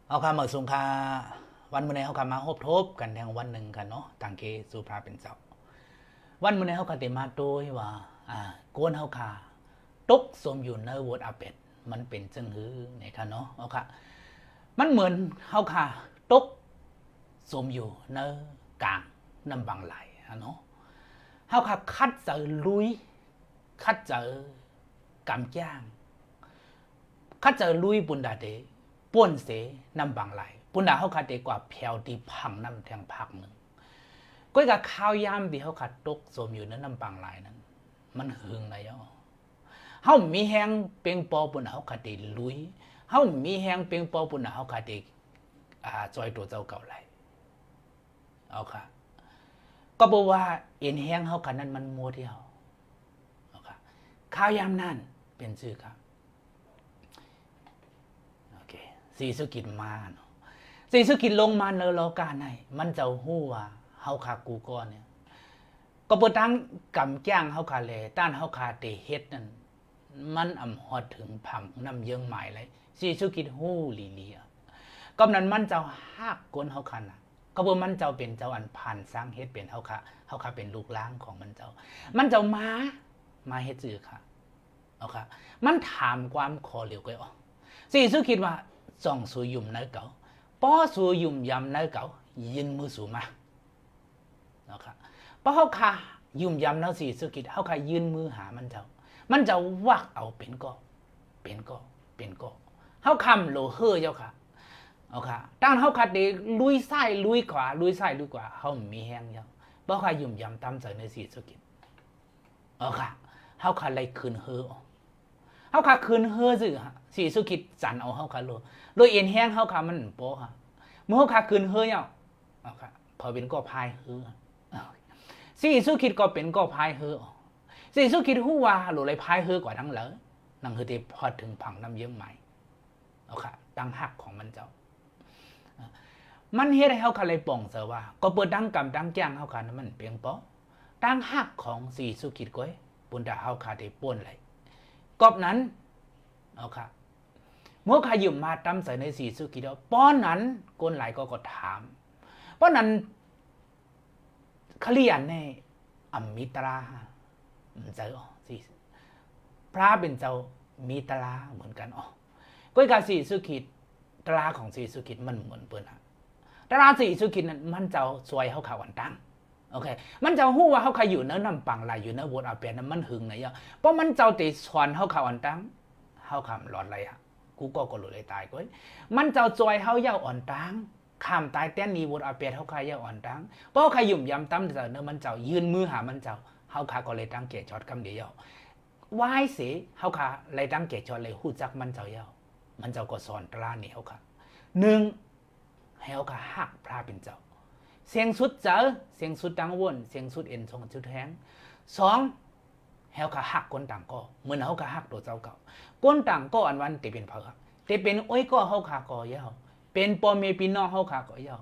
เอาคำมาสุงคาวันมื้อนี้เขาคำมาฮบทบกันแทงวันหนึ่งกันเนาะต่างเกสุภาเป็นเจ้าวันมื้อนี้เขาก็ได้มาโดยว่าโกนเขาคาตกสมอยู่ในวดอาเป็ดมันเป็นจังหือเนี่ยค่ะเนาะเอาค่ะมันเหมือนเขาคาตกสมอยู่ในกลางน้ำบางไหลเนาะเขาคาคัดเจอลุยคัดเจอกำจ้างคัดเจอลุยบุญดาเดป่วนเสน้ำบางไหลปุณดาเขาขาดดีกว่าแผ่วที่พังน้ำแทงพักหนึ่งก็กับข้าวยามที่เขาขาดตกสมอยู่ในน้ำบางไหลนั้นมันหึงอะไรอ่ะเขามีแหงเปียงปอปุณดาเขาขาดดีลุยเขามีแหงเปียงปอปุณดาเขาขาดดีจอยตัวเจ้าเก่าไหลเอาค่ะก็บอกว่าเอ็นแหงเขาขาดนั้นมันมัวเดียวเอาค่ะข้าวยามนั่นเป็นชื่อครับสีสุกิจมาเนาะสีสุกิจลงมาเนอโลกาในมันจะหู้ว่าเฮาคากูก้อนเนี่ยก็เปิดตั้งกำจ้างเฮาคาเลยต้านเฮาคาเตเฮ็ดนั่นมันอำฮอดถึงผังน้ำเยื่อหมายเลยสีสุกิจหู้ลีเลียก็นั้นมันจะฮักก้นเฮาคันน่ะก็บ่มันจะเป็นเจ้าอันผ่านสร้างเฮ็ดเป็นเฮาคาเป็นลูกล้างของมันเจ้ามาเฮ็ดจื้อค่ะเอาค่ะมันถามความขอเหลียวก็อ๋อสีสุกิจว่าส่องสู่ยุ่มในเก่าป้อสู่ยุ่มยำในเก่ายินมือสู่มานะครับป้อเขาขายุ่มยำในสีสุกิจเขาขายืนมือหามันจะวักเอาเป็นก็เขาคำโลเฮอเจ้าค่ะเอาค่ะตั้งเขาขาเดลุยไส้ลุยขวาเขามีแห้งเจ้าป้อขายุ่มยำตามใส่ในสีสุกิจเอาค่ะเขาขาเลยคืนเฮอเขาขาคืนเฮอสิฮะสีสุกิจจันเอาเขาขาโดยเอ็นแห้งเขาขามันโป๊ะค่ะเมื่อเขาขาคืนเฮอเนี่ยเอาค่ะพอเป็นก็พายเฮอสีสุกิจก็เป็นก็พายเฮอสีสุกิจหู้ว่าหลุดเลยพายเฮอกว่าทั้งเลยนั่นคือที่พอถึงผังน้ำเยิ้มใหม่เอาค่ะตั้งหักของมันเจ้ามันเฮ็ดให้เขาขาเลยป่องเสว่าก็เปิดดังกำดังแจ้งเขาขานั้นมันเพียงป๊อตั้งหักของสีสุกิจก้อยปุ่นดาเขาขาได้ป่นเลยกอบนั้นเอาค่ะเมื่อขยืมมาตั้มใส่ในสีสุกิดป้อนนั้นก้นไหลก็ถามป้อนนั้นขลียันในอัมมิตราเจ้าสีพระเป็นเจ้ามีตราเหมือนกันอ๋อก็การสีสุกิดตราของสีสุกิดมันเหมือนเปิ้นอะตราสีสุกิดนั้นมันเจ้าสวยเขาขาวันตั้งโอเคมันเจ้าหู้ว่าเขาใครอยู่เนื้อน้ำปังไหลอยู่เนื้อวัวอาเปียนั้นมันหึงไหนอ่ะเพราะมันเจ้าติสวนเขาขาวันตั้งเขาขำหลอดอะไรอ่ะกูก็หลุดเลยตายก้อยมันเจ้าจอยเขาเย้าอ่อนตั้งขามตายเต้นนีวัวอาเปียเขาใครเย้าอ่อนตั้งเพราะใครยุ่มยำตั้มเจ้าเนื้อมันเจ้ายืนมือหามันเจ้าเขาขาก็เลยตั้งเกจช็อตคำเดียววายเสียเขาขาเลยตั้งเกจช็อตเลยหูจักมันเจ้าเย้ามันเจ้าก็สอนตราเนี่ยเขาขาหนึ่งให้เขาขาหักพระเป็นเจ้าเสียงสุดเจอเสียงสุดดังวนเสียงสุดเอ็นทรงสุดแห้งสองเฮาขาหักก้นต่างก็เหมือนเฮาขาหักตัวเจ้าเก่าก้นต่างก็อันวันติเป็นเผือกแต่เป็นอ้อยก็เฮาขาก็ยาวเป็นปอเมปีนอเฮาขาก็ยาว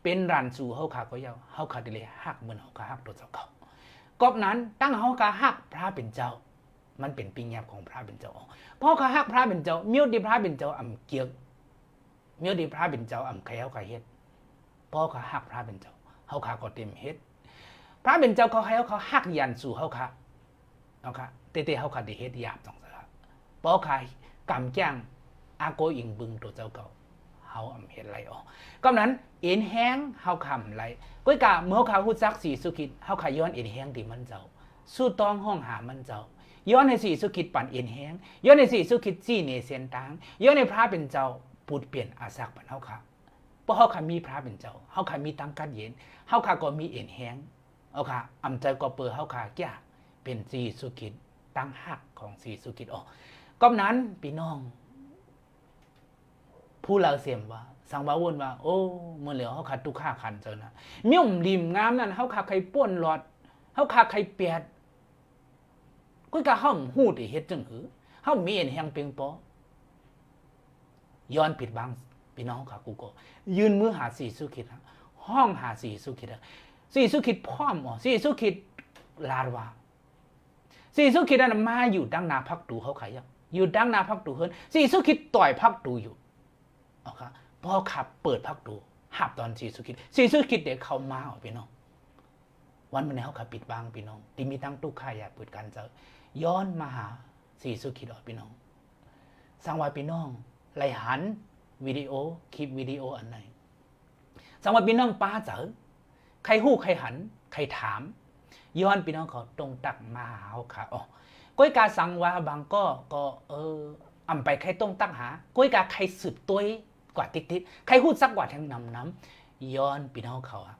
เป็นรันสู่เฮาขาก็ยาวเฮาขาดิเลยหักเหมือนเฮาขาหักตัวเจ้าเก่ากอบนั้นตั้งเฮาขาหักพระเป็นเจ้ามันเป็นปีแงบของพระเป็นเจ้าเพราะขาหักพระเป็นเจ้าเมียวดีพระเป็นเจ้าอ่ำเกียกเมียวดีพระเป็นเจ้าอ่ำใครเฮาขาเฮ็ดพ่อเขาหักพระเป็นเจ้าเขาขาก็เต็มเฮ็ดพระเป็นเจ้าเขาให้เขาหักยันสู่เขาขาเอาค่ะเตเขาขาดีเฮ็ดหยาบต้องเสียพ่อขายกำจ้างอาโกอิงบึงตัวเจ้าเก่าเขาอำเฮ็ดไรออกก็นั้นเอ็นแห้งเขาคำไรก้อยกะเมื่อเขาหูจักสีสุกิจเขาขายย้อนเอ็นแห้งดีมันเจ้าสู้ต้องห้องหามันเจ้าย้อนในสีสุกิจปั่นเอ็นแห้งย้อนในสีสุกิจจี้เนเซียนตังย้อนในพระเป็นเจ้าปูดเปลี่ยนอาศักปันเขาค่ะเพราะเขาขามีพระเป็นเจ้าเขาขามีตั้งกัดเย็นเขาขาก็มีเอ็นแห้งเอาค่ะอำใจก็เปิดเขาขาแก่เป็นสีสุกิจตั้งหักของสีสุกิจออกก็นั้นพี่น้องผู้เราเสียมว่าสังบาวนว่าโอ้เมื่อเหลียวเขาขาตุค่าขันเจ้านะมิ่มริมงามนั่นเขาขาใครป้วนหลอดเขาขาใครเปียดก็กะห้องหูดเฮ็ดจังหือเขามีเอ็นแห้งเพียงปอย้อนผิดบางพี่น้องค่ะกูก็ยืนมือหาสีสุขิดห้องหาสีสุขิดสีสุขิดพร้อมอ๋อสีสุขิดลาดว่าสีสุขิดนั้นมาอยู่ดังนาพักตูเขาขายอยู่ดังนาพักตูเฮิรนสีสุขิดต่อยพักตูอยู่เอาค่ะพ พอขับเปิดพักดูหับตอนสีสุขิดเด็กเขามาพี่น้องวันมันเขาขับปิดบังพี่น้องที่มีตั้งตู้ค่ายาเปิดการเจอย้อนมาหาสีสุขิดพี่น้องสังวาพี่น้องไหลหันวิดีโอคลิปวิดีโออันไหนสังวาพี่น้องป้าเจอใครหู้ใครหันใครถามย้อนพี่น้องเขาตรงตักมาหาเขาค่ะอ๋อก้อยกาสังวาบางก็อำไปใครต้องตั้งหาก้อยกาใครสืบตัวกว่าติดใครหู้ซักกว่าทั้งน้ำย้อนพี่น้องเขาอะ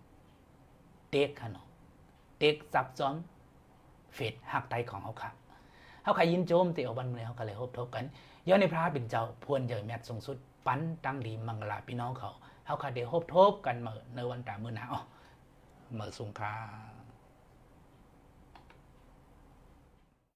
เด็กค่ะเนาะเด็กซับซ้อนเฟดหักไตของเขาค่ะเขาใครยินโจมตีเอาบันเลยเขาก็เลยทบกันย้อนในพระเป็นเจ้าพวนใหญ่แมททรงสุดปั้นตั้งดีมังลาพี่น้องเขาค่ะเดี๋ยวทบกันเมื่อในวันตามือหนาวเมื่อสงคราม